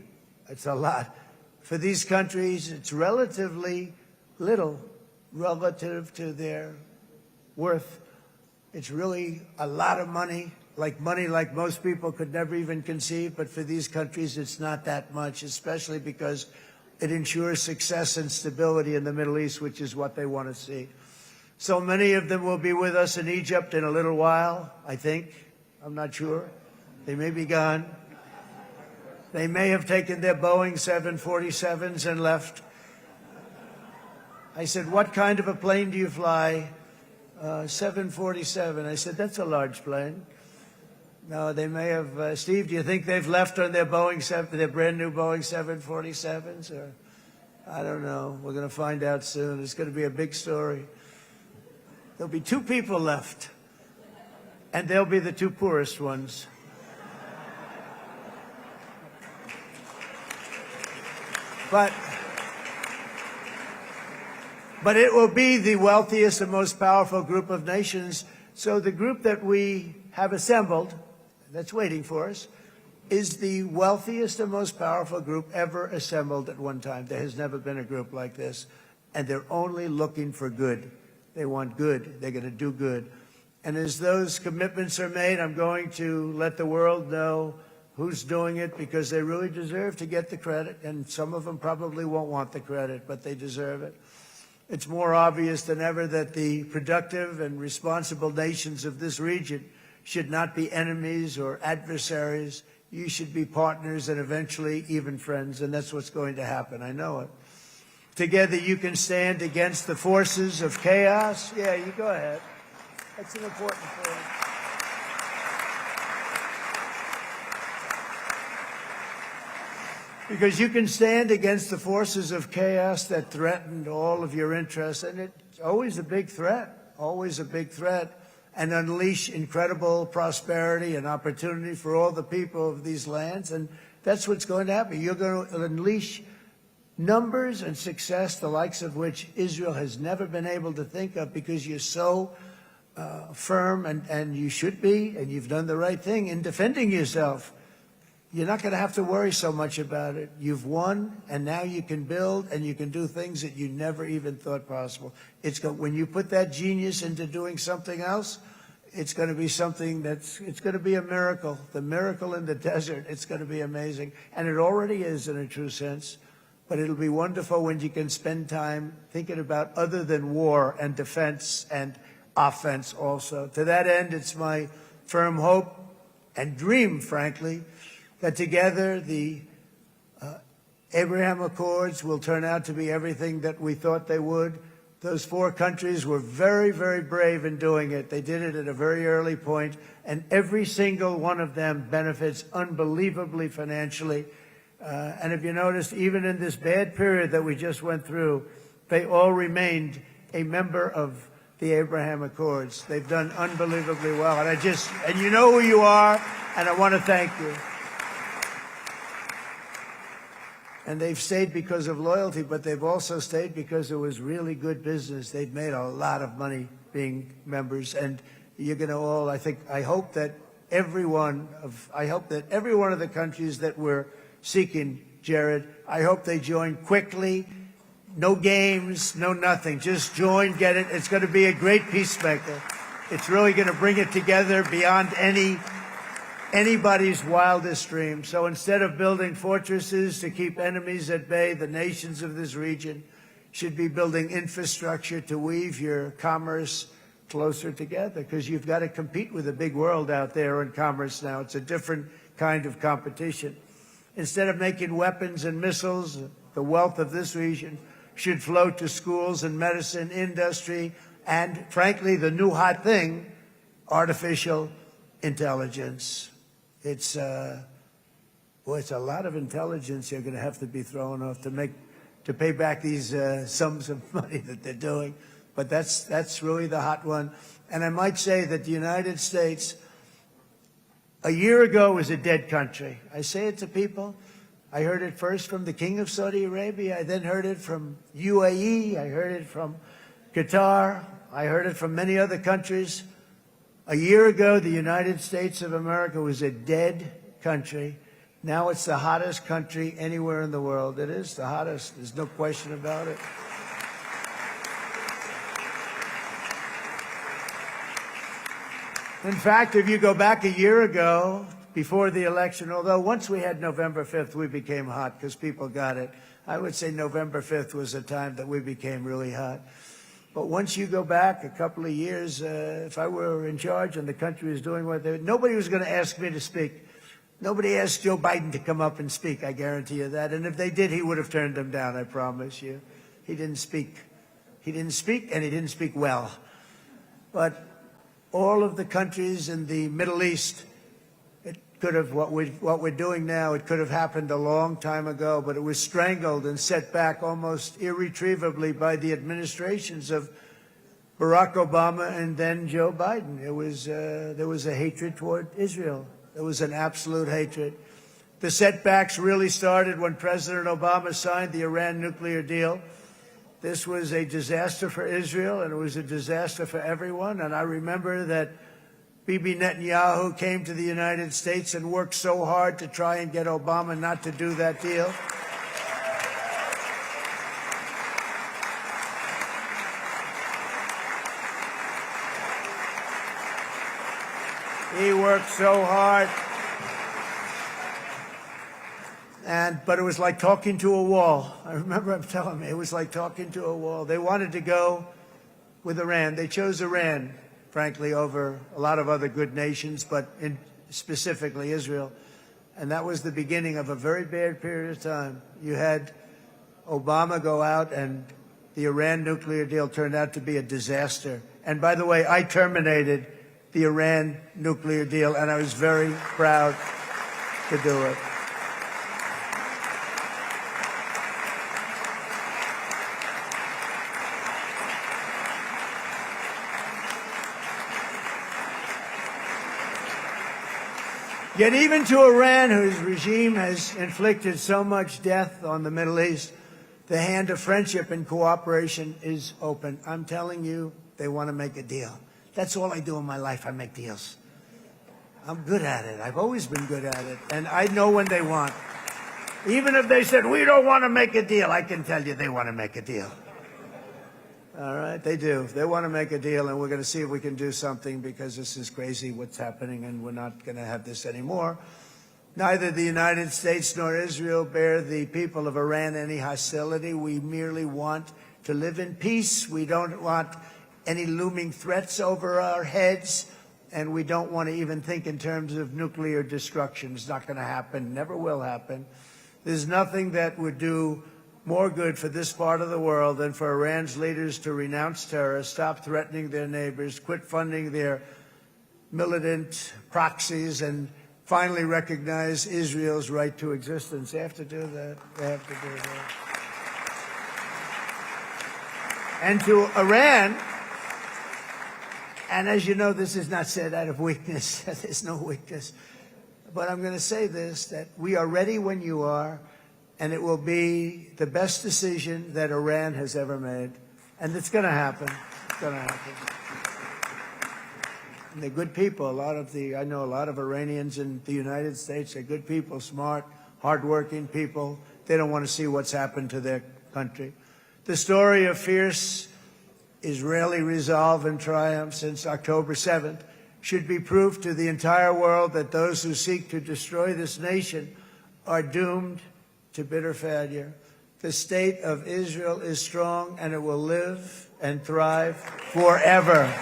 it's a lot. For these countries, it's relatively little relative to their worth. It's really a lot of money like most people could never even conceive. But for these countries, it's not that much, especially because it ensures success and stability in the Middle East, which is what they want to see. So many of them will be with us in Egypt in a little while, I think. I'm not sure. They may be gone. They may have taken their Boeing 747s and left. I said, what kind of a plane do you fly? 747. I said, that's a large plane. No, they may have. Steve, do you think they've left on their their brand new Boeing 747s? Or I don't know. We're going to find out soon. It's going to be a big story. There'll be 2 people left, and they'll be the 2 poorest ones. But it will be the wealthiest and most powerful group of nations. So the group that we have assembled, that's waiting for us, is the wealthiest and most powerful group ever assembled at one time. There has never been a group like this. And they're only looking for good. They want good. They're going to do good. And as those commitments are made, I'm going to let the world know who's doing it, because they really deserve to get the credit. And some of them probably won't want the credit, but they deserve it. It's more obvious than ever that the productive and responsible nations of this region should not be enemies or adversaries. You should be partners and eventually even friends, and that's what's going to happen. I know it. Together you can stand against the forces of chaos. Yeah, you go ahead. That's an important point. Because you can stand against the forces of chaos that threatened all of your interests, and it's always a big threat, and unleash incredible prosperity and opportunity for all the people of these lands, and that's what's going to happen. You're going to unleash numbers and success, the likes of which Israel has never been able to think of, because you're so firm, and you should be, and you've done the right thing in defending yourself. You're not going to have to worry so much about it. You've won, and now you can build, and you can do things that you never even thought possible. When you put that genius into doing something else, it's going to be something it's going to be a miracle. The miracle in the desert, it's going to be amazing. And it already is in a true sense. But it'll be wonderful when you can spend time thinking about other than war and defense and offense also. To that end, it's my firm hope and dream, frankly, that together the Abraham Accords will turn out to be everything that we thought they would. Those 4 countries were very, very brave in doing it. They did it at a very early point, and every single one of them benefits unbelievably financially. And if you noticed, even in this bad period that we just went through, they all remained a member of the Abraham Accords. They've done unbelievably well. And you know who you are, and I want to thank you. And they've stayed because of loyalty, but they've also stayed because it was really good business. They've made a lot of money being members, and you're going to all, I hope that every one of the countries that we're seeking, Jared, I hope they join quickly. No games, no nothing. Just join, get it. It's going to be a great peacemaker. It's really going to bring it together beyond anybody's wildest dream. So instead of building fortresses to keep enemies at bay, the nations of this region should be building infrastructure to weave your commerce closer together, because you've got to compete with the big world out there in commerce now. It's a different kind of competition. Instead of making weapons and missiles, the wealth of this region should flow to schools and medicine, industry, and, frankly, the new hot thing, artificial intelligence. It's a lot of intelligence you're going to have to be thrown off to pay back these sums of money that they're doing. But that's really the hot one. And I might say that the United States, a year ago, was a dead country. I say it to people. I heard it first from the King of Saudi Arabia. I then heard it from UAE. I heard it from Qatar. I heard it from many other countries. A year ago, the United States of America was a dead country. Now it's the hottest country anywhere in the world. It is the hottest. There's no question about it. In fact, if you go back a year ago, before the election, although once we had November 5th, we became hot because people got it. I would say November 5th was a time that we became really hot. But once you go back a couple of years, if I were in charge and the country was doing what nobody was going to ask me to speak. Nobody asked Joe Biden to come up and speak, I guarantee you that. And if they did, he would have turned them down, I promise you. He didn't speak. He didn't speak, and he didn't speak well. But all of the countries in the Middle East, it could have, what we're doing now, it could have happened a long time ago, but it was strangled and set back almost irretrievably by the administrations of Barack Obama and then Joe Biden. There was a hatred toward Israel. There was an absolute hatred. The setbacks really started when President Obama signed the Iran nuclear deal. This was a disaster for Israel, and it was a disaster for everyone. And I remember that Bibi Netanyahu came to the United States and worked so hard to try and get Obama not to do that deal. He worked so hard. But it was like talking to a wall. I remember him telling me it was like talking to a wall. They wanted to go with Iran. They chose Iran, frankly, over a lot of other good nations, but specifically Israel. And that was the beginning of a very bad period of time. You had Obama go out, and the Iran nuclear deal turned out to be a disaster. And by the way, I terminated the Iran nuclear deal, and I was very proud to do it. Yet even to Iran, whose regime has inflicted so much death on the Middle East, the hand of friendship and cooperation is open. I'm telling you, they want to make a deal. That's all I do in my life. I make deals. I'm good at it. I've always been good at it. And I know when they want. Even if they said, we don't want to make a deal, I can tell you they want to make a deal. All right, they do. They want to make a deal, and we're going to see if we can do something, because this is crazy what's happening, and we're not going to have this anymore. Neither the United States nor Israel bear the people of Iran any hostility. We merely want to live in peace. We don't want any looming threats over our heads, and we don't want to even think in terms of nuclear destruction. It's not going to happen, never will happen. There's nothing that would do more good for this part of the world than for Iran's leaders to renounce terror, stop threatening their neighbors, quit funding their militant proxies, and finally recognize Israel's right to existence. They have to do that. They have to do that. And to Iran, and as you know, this is not said out of weakness. There's no weakness. But I'm going to say this, that we are ready when you are, and it will be the best decision that Iran has ever made. And it's going to happen. It's going to happen. And they're good people. I know a lot of Iranians in the United States. They're good people, smart, hardworking people. They don't want to see what's happened to their country. The story of fierce Israeli resolve and triumph since October 7th should be proof to the entire world that those who seek to destroy this nation are doomed to bitter failure. The state of Israel is strong, and it will live and thrive forever.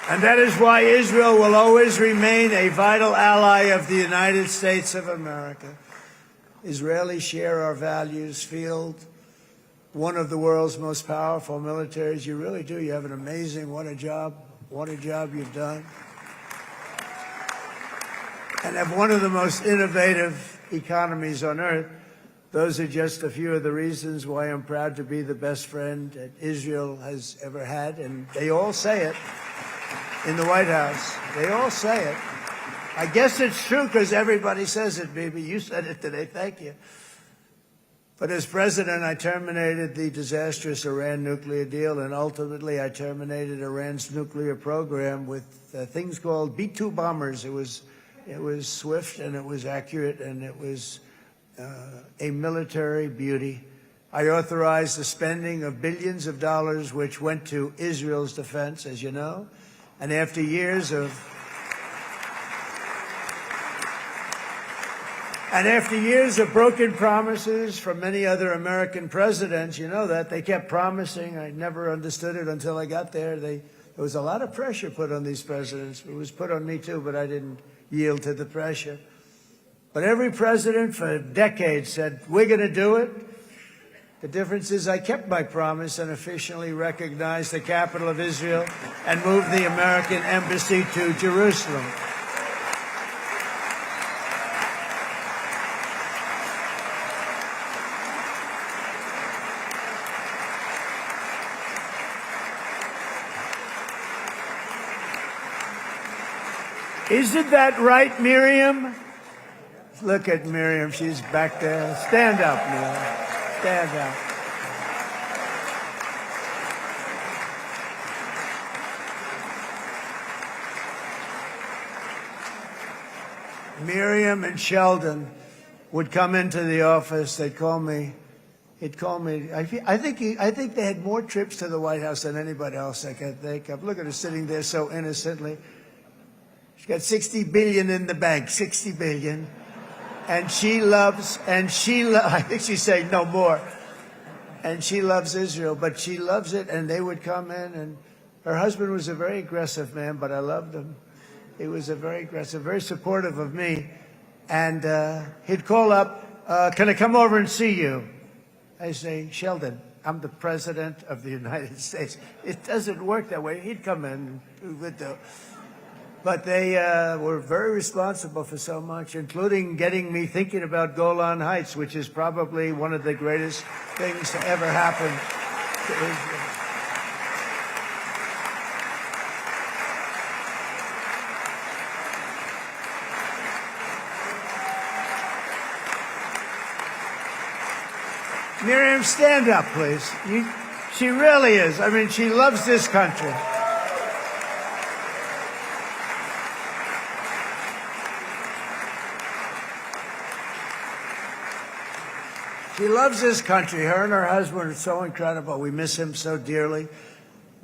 And that is why Israel will always remain a vital ally of the United States of America. Israelis share our values, field one of the world's most powerful militaries. You really do. You have an amazing, what a job you've done. And have one of the most innovative economies on earth. Those are just a few of the reasons why I'm proud to be the best friend that Israel has ever had. And they all say it in the White House. They all say it. I guess it's true because everybody says it, Bibi. You said it today. Thank you. But as president, I terminated the disastrous Iran nuclear deal, and ultimately I terminated Iran's nuclear program with things called B-2 bombers. It was swift, and it was accurate, and it was a military beauty. I authorized the spending of billions of dollars, which went to Israel's defense, as you know. And after years of broken promises from many other American presidents, you know that, they kept promising. I never understood it until I got there. There was a lot of pressure put on these presidents. It was put on me too, but I didn't yield to the pressure. But every president for decades said, we're going to do it. The difference is I kept my promise and officially recognized the capital of Israel and moved the American embassy to Jerusalem. Isn't that right, Miriam? Look at Miriam. She's back there. Stand up, Miriam. Stand up. Miriam and Sheldon would come into the office. They'd call me. He'd call me. I think they had more trips to the White House than anybody else I can think of. Look at her sitting there so innocently. She's got $60 billion in the bank. $60 billion. And I think she's saying no more. And she loves Israel, but she loves it, and they would come in, and her husband was a very aggressive man, but I loved him. He was a very aggressive, very supportive of me. And he'd call up, can I come over and see you? I say, Sheldon, I'm the president of the United States. It doesn't work that way. He'd come in. But they were very responsible for so much, including getting me thinking about Golan Heights, which is probably one of the greatest things to ever happen to Israel. Miriam, stand up, please. She really is. I mean, she loves this country. She loves this country. Her and her husband are so incredible. We miss him so dearly.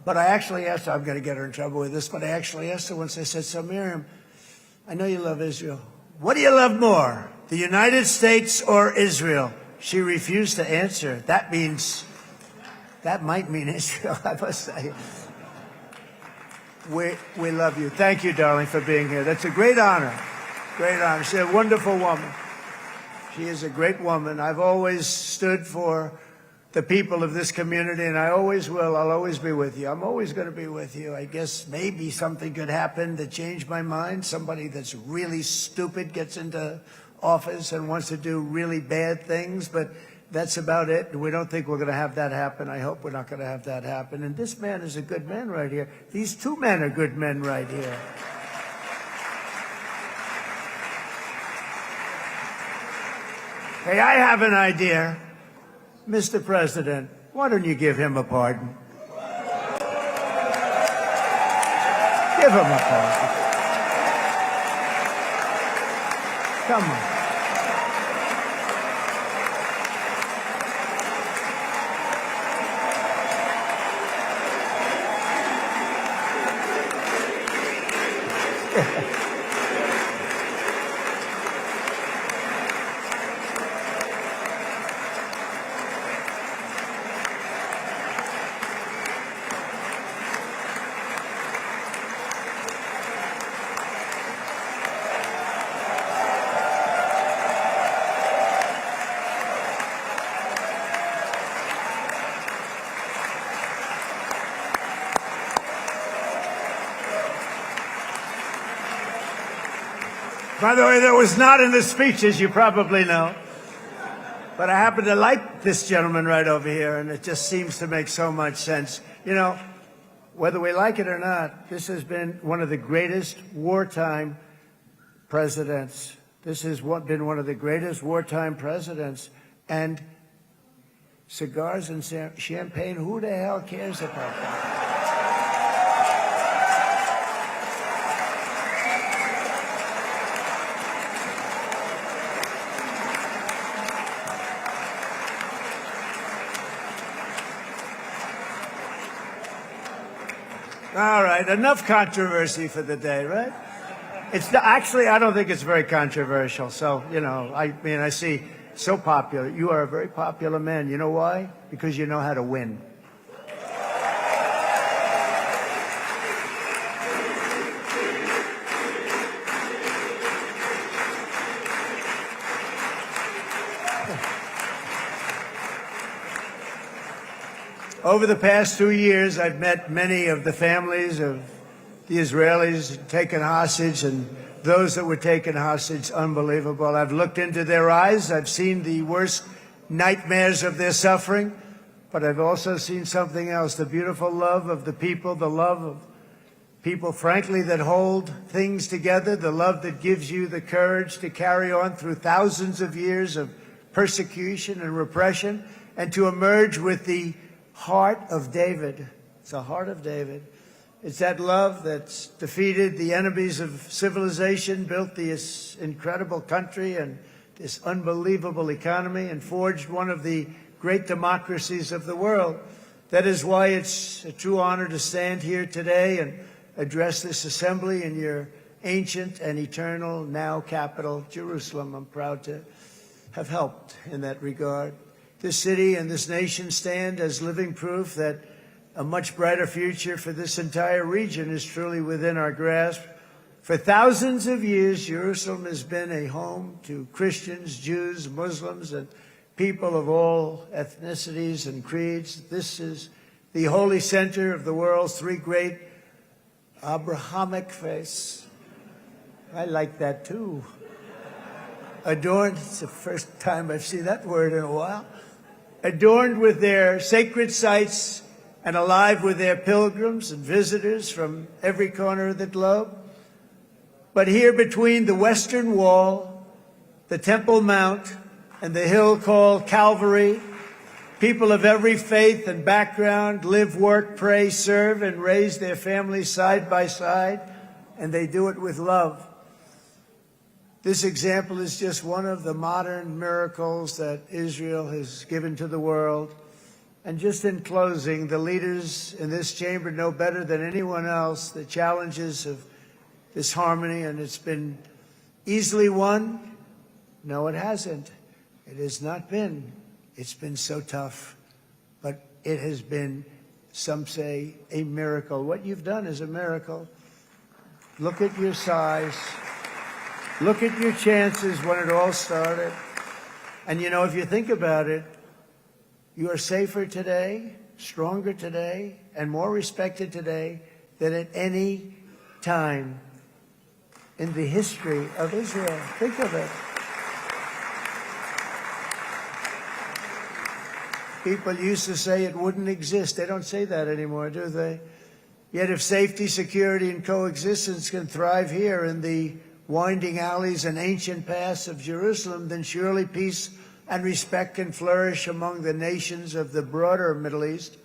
But I actually asked her, I'm going to get her in trouble with this, but I actually asked her once, I said, so Miriam, I know you love Israel. What do you love more, the United States or Israel? She refused to answer. That might mean Israel, I must say. We love you. Thank you, darling, for being here. That's a great honor. Great honor. She's a wonderful woman. She is a great woman. I've always stood for the people of this community, and I always will. I'll always be with you. I'm always going to be with you. I guess maybe something could happen to change my mind. Somebody that's really stupid gets into office and wants to do really bad things, but that's about it. We don't think we're going to have that happen. I hope we're not going to have that happen. And this man is a good man right here. These two men are good men right here. Hey, I have an idea. Mr. President, why don't you give him a pardon? Give him a pardon. Come on. By the way, that was not in the speech, as you probably know. But I happen to like this gentleman right over here, and it just seems to make so much sense. You know, whether we like it or not, this has been one of the greatest wartime presidents. This has been one of the greatest wartime presidents. And cigars and champagne, who the hell cares about that? All right, enough controversy for the day, right? Actually, I don't think it's very controversial. So, you know, I mean, I see so popular. You are a very popular man. You know why? Because you know how to win. Over the past 2 years, I've met many of the families of the Israelis taken hostage and those that were taken hostage. Unbelievable. I've looked into their eyes. I've seen the worst nightmares of their suffering, but I've also seen something else, the beautiful love of the people, the love of people, frankly, that hold things together, the love that gives you the courage to carry on through thousands of years of persecution and repression and to emerge with the heart of David. It's the heart of David. It's that love that's defeated the enemies of civilization, built this incredible country and this unbelievable economy, and forged one of the great democracies of the world. That is why it's a true honor to stand here today and address this assembly in your ancient and eternal now capital, Jerusalem. I'm proud to have helped in that regard. This city and this nation stand as living proof that a much brighter future for this entire region is truly within our grasp. For thousands of years, Jerusalem has been a home to Christians, Jews, Muslims, and people of all ethnicities and creeds. This is the holy center of the world's three great Abrahamic faiths, I like that too. Adorned, it's the first time I've seen that word in a while. Adorned with their sacred sites and alive with their pilgrims and visitors from every corner of the globe. But here between the Western Wall, the Temple Mount, and the hill called Calvary, people of every faith and background live, work, pray, serve, and raise their families side by side, and they do it with love. This example is just one of the modern miracles that Israel has given to the world. And just in closing, the leaders in this chamber know better than anyone else the challenges of this harmony, and it's been easily won. No, it hasn't. It has not been. It's been so tough, but it has been, some say, a miracle. What you've done is a miracle. Look at your size. Look at your chances when it all started. And you know, if you think about it, you are safer today, stronger today, and more respected today than at any time in the history of Israel. Think of it. People used to say it wouldn't exist. They don't say that anymore, do they? Yet if safety, security, and coexistence can thrive here in the winding alleys and ancient paths of Jerusalem, then surely peace and respect can flourish among the nations of the broader Middle East.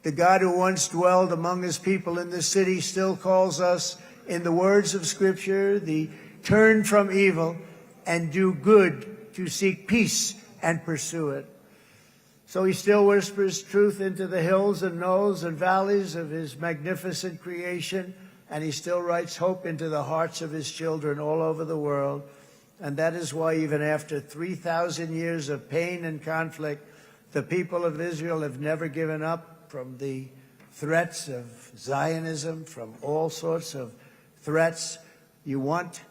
The God who once dwelled among his people in this city still calls us, in the words of Scripture, the turn from evil and do good, to seek peace and pursue it. So he still whispers truth into the hills and knolls and valleys of his magnificent creation, and he still writes hope into the hearts of his children all over the world. And that is why even after 3,000 years of pain and conflict, the people of Israel have never given up from the threats of Zionism, from all sorts of threats. You want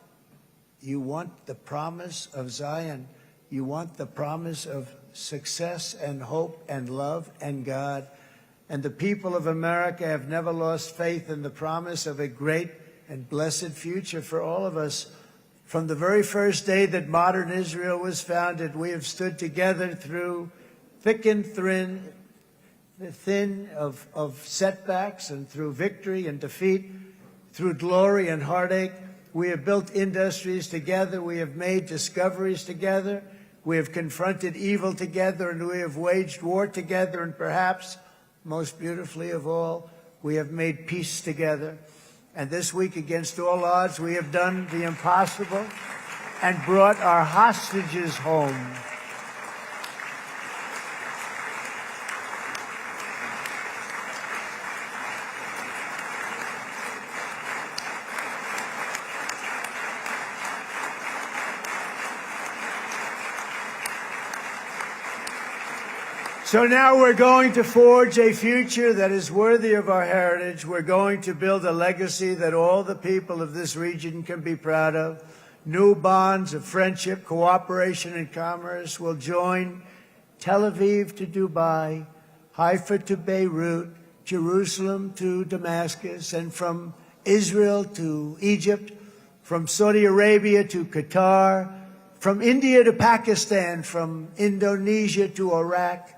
the promise of Zion. You want the promise of success and hope and love and God. And the people of America have never lost faith in the promise of a great and blessed future for all of us. From the very first day that modern Israel was founded, we have stood together through thick and thin of setbacks, and through victory and defeat, through glory and heartache. We have built industries together. We have made discoveries together. We have confronted evil together, and we have waged war together. And perhaps most beautifully of all, we have made peace together. And this week, against all odds, we have done the impossible and brought our hostages home. So now we're going to forge a future that is worthy of our heritage. We're going to build a legacy that all the people of this region can be proud of. New bonds of friendship, cooperation, and commerce will join Tel Aviv to Dubai, Haifa to Beirut, Jerusalem to Damascus, and from Israel to Egypt, from Saudi Arabia to Qatar, from India to Pakistan, from Indonesia to Iraq,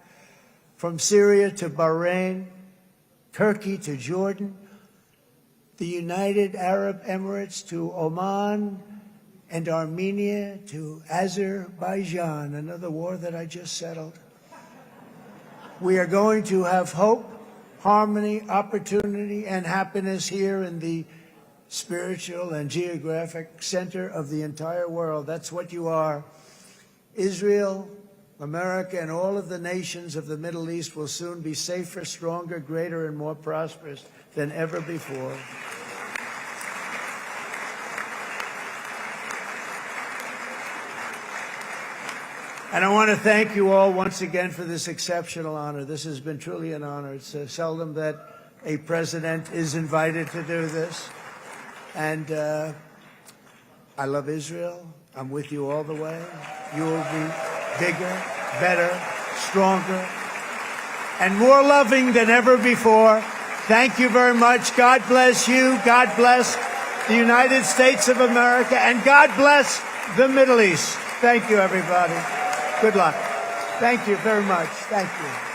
from Syria to Bahrain, Turkey to Jordan, the United Arab Emirates to Oman, and Armenia to Azerbaijan, another war that I just settled. We are going to have hope, harmony, opportunity, and happiness here in the spiritual and geographic center of the entire world. That's what you are. Israel, America, and all of the nations of the Middle East will soon be safer, stronger, greater, and more prosperous than ever before. And I want to thank you all once again for this exceptional honor. This has been truly an honor. It's seldom that a president is invited to do this. And I love Israel. I'm with you all the way. You will be bigger, better, stronger, and more loving than ever before. Thank you very much. God bless you. God bless the United States of America, and God bless the Middle East. Thank you, everybody. Good luck. Thank you very much. Thank you.